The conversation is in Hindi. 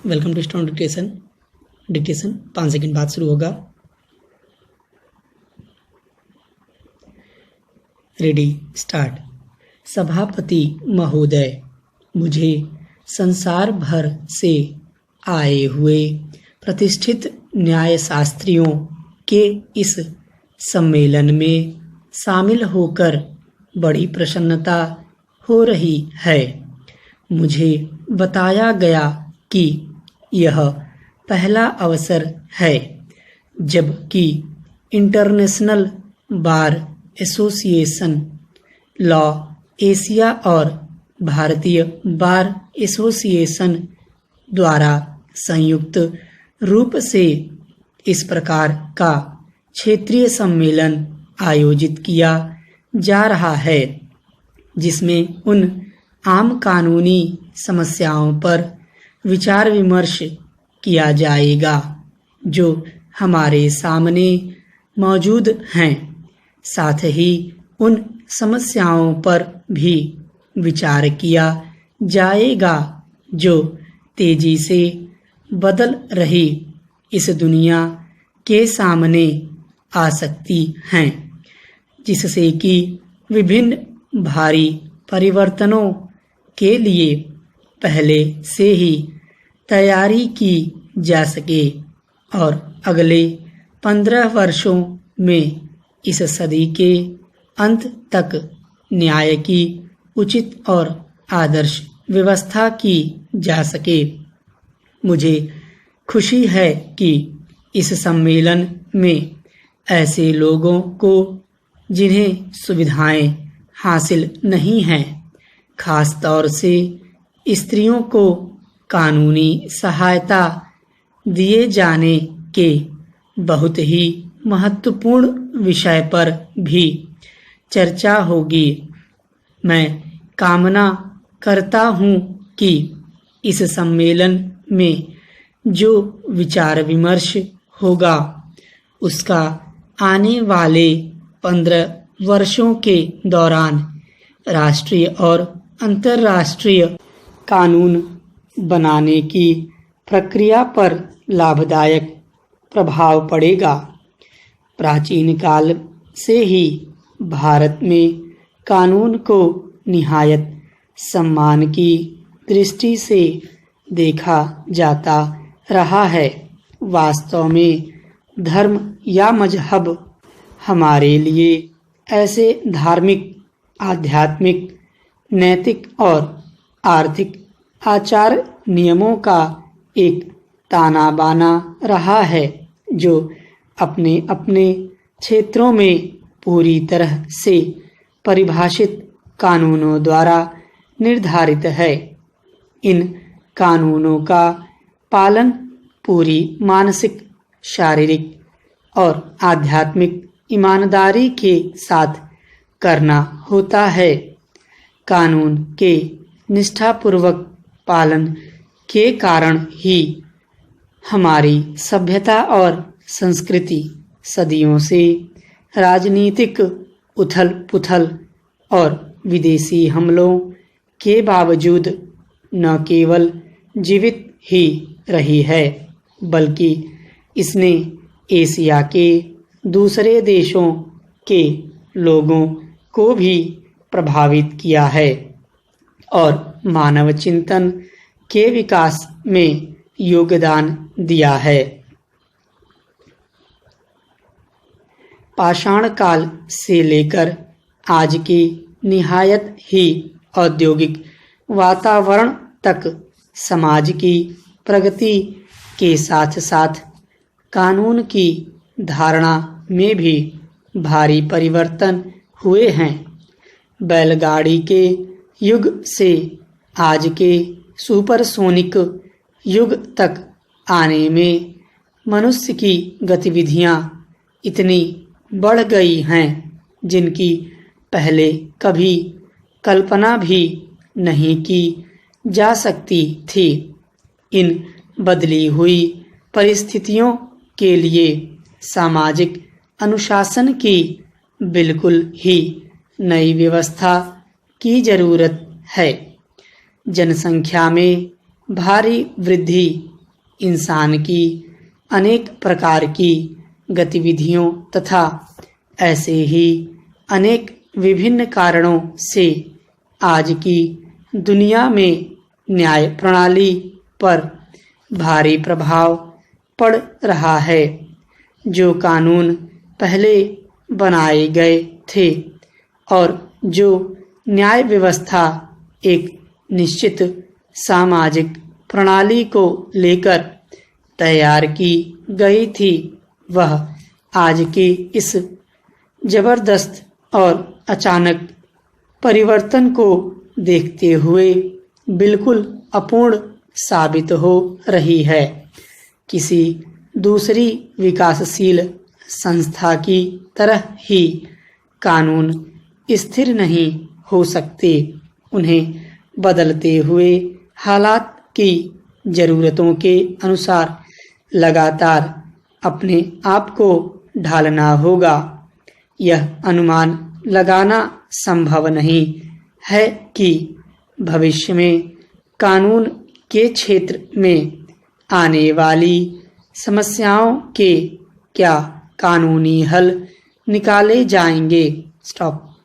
Welcome to strong dictation 5 second बाद शुरू होगा। Ready start. सभापति महोदय, मुझे संसार भर से आए हुए प्रतिष्ठित न्यायशास्त्रियों के इस सम्मेलन में शामिल होकर बड़ी प्रसन्नता हो रही है। मुझे बताया गया कि यह पहला अवसर है जबकि international bar association, law Asia और भारतीय बार एसोसिएशन द्वारा संयुक्त रूप से इस प्रकार का क्षेत्रीय सम्मेलन आयोजित किया जा रहा है, जिसमें उन आम कानूनी समस्याओं पर विचार विमर्श किया जाएगा जो हमारे सामने मौजूद हैं। साथ ही उन समस्याओं पर भी विचार किया जाएगा जो तेजी से बदल रही इस दुनिया के सामने आ सकती हैं, जिससे कि विभिन्न भारी परिवर्तनों के लिए पहले से ही तैयारी की जा सके और अगले 15 वर्षों में इस सदी के अंत तक न्याय की उचित और आदर्श व्यवस्था की जा सके। मुझे खुशी है कि इस सम्मेलन में ऐसे लोगों को जिन्हें सुविधाएं हासिल नहीं हैं, खास तौर से स्त्रियों को कानूनी सहायता दिए जाने के बहुत ही महत्वपूर्ण विषय पर भी चर्चा होगी। मैं कामना करता हूं कि इस सम्मेलन में जो विचार विमर्श होगा उसका आने वाले 15 वर्षों के दौरान राष्ट्रीय और अंतर्राष्ट्रीय कानून बनाने की प्रक्रिया पर लाभदायक प्रभाव पड़ेगा। प्राचीन काल से ही भारत में कानून को निहायत सम्मान की दृष्टि से देखा जाता रहा है। वास्तव में धर्म या मजहब हमारे लिए ऐसे धार्मिक, आध्यात्मिक, नैतिक और आर्थिक आचार नियमों का एक ताना बाना रहा है जो अपने अपने क्षेत्रों में पूरी तरह से परिभाषित कानूनों द्वारा निर्धारित है। इन कानूनों का पालन पूरी मानसिक, शारीरिक और आध्यात्मिक ईमानदारी के साथ करना होता है। कानून के निष्ठापूर्वक पालन के कारण ही हमारी सभ्यता और संस्कृति सदियों से राजनीतिक उथल-पुथल और विदेशी हमलों के बावजूद न केवल जीवित ही रही है, बल्कि इसने एशिया के दूसरे देशों के लोगों को भी प्रभावित किया है और मानव चिंतन के विकास में योगदान दिया है। पाषाण काल से लेकर आज के निहायत ही औद्योगिक वातावरण तक समाज की प्रगति के साथ साथ कानून की धारणा में भी भारी परिवर्तन हुए हैं। बैलगाड़ी के युग से आज के सुपरसोनिक युग तक आने में मनुष्य की गतिविधियां इतनी बढ़ गई हैं जिनकी पहले कभी कल्पना भी नहीं की जा सकती थी। इन बदली हुई परिस्थितियों के लिए सामाजिक अनुशासन की बिल्कुल ही नई व्यवस्था की जरूरत है। जनसंख्या में भारी वृद्धि इंसान की अनेक प्रकार की गतिविधियों तथा ऐसे ही अनेक विभिन्न कारणों से आज की दुनिया में न्याय प्रणाली पर भारी प्रभाव पड़ रहा है। जो कानून पहले बनाए गए थे और जो न्याय व्यवस्था एक निश्चित सामाजिक प्रणाली को लेकर तैयार की गई थी, वह आज के इस जबरदस्त और अचानक परिवर्तन को देखते हुए बिल्कुल अपूर्ण साबित हो रही है। किसी दूसरी विकासशील संस्था की तरह ही कानून स्थिर नहीं हो सकते, उन्हें बदलते हुए हालात की ज़रूरतों के अनुसार लगातार अपने आप को ढालना होगा। यह अनुमान लगाना संभव नहीं है कि भविष्य में कानून के क्षेत्र में आने वाली समस्याओं के क्या कानूनी हल निकाले जाएंगे। स्टॉप।